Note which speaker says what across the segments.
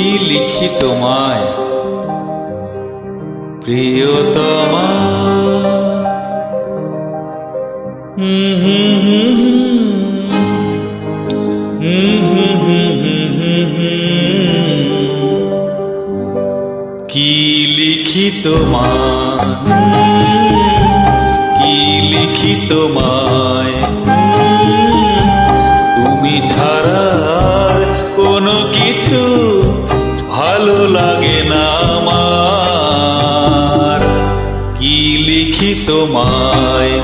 Speaker 1: কি লিখি তোমায় প্রিয়তমা। কি লিখি তোমায়, কি লিখি তোমায়, তুমি ছাড়া কোনো কিছু ভালো লাগে না আমার। কি লিখি তোমায়,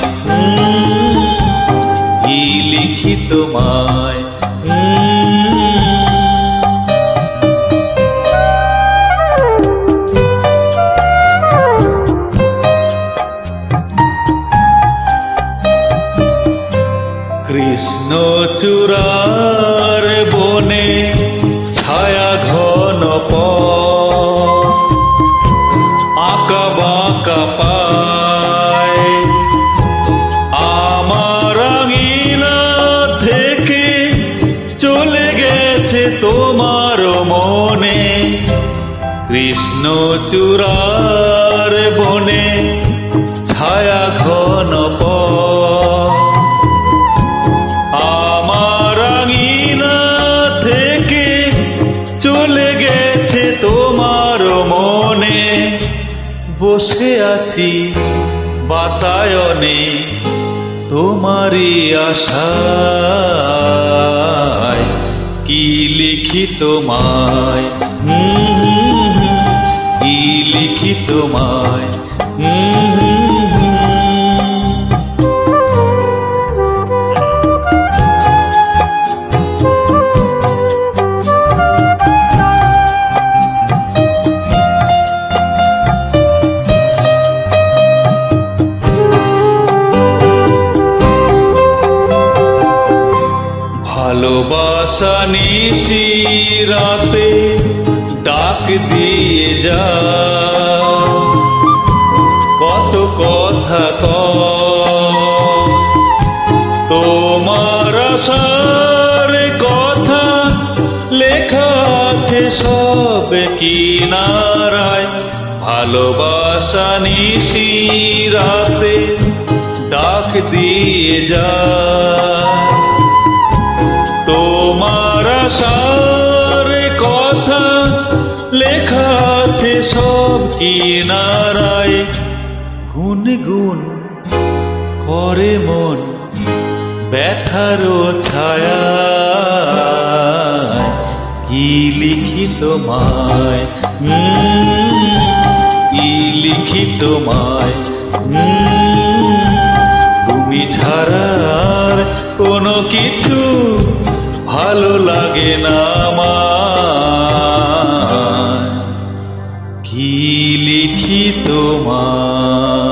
Speaker 1: কি লিখি তোমায়। কৃষ্ণচূড়ার বনে ছায়া ঘন আঁকা বাঁকা পায়, আমার আঙিনা থেকে চলে গেছে তোমার মনে। কৃষ্ণচূড়ার বনে ছায়া ঘন চলে গেছে তোমার মনে। বসে আছি বাতায়নে তোমারই আশায়। কি লিখি তোমায়, কি লিখি তোমায়। ভালোবাসা নিশি রাতে ডাক দিয়ে যা, কত কথা তোমার আশার কথা লেখা আছে সব কিনারায়। ভালোবাসা নিশি রাতে ডাক দিয়ে যা, তোমার আশার কথা লেখা আছে সব কিনারায়। গুনগুন করে মন ব্যথার ছায়ায়। কি লিখি তোমায়, কি লিখি তোমায়। তুমি ছাড়া কোনো কিছু ভালো লাগে না আমার। কি লিখি তোমায়।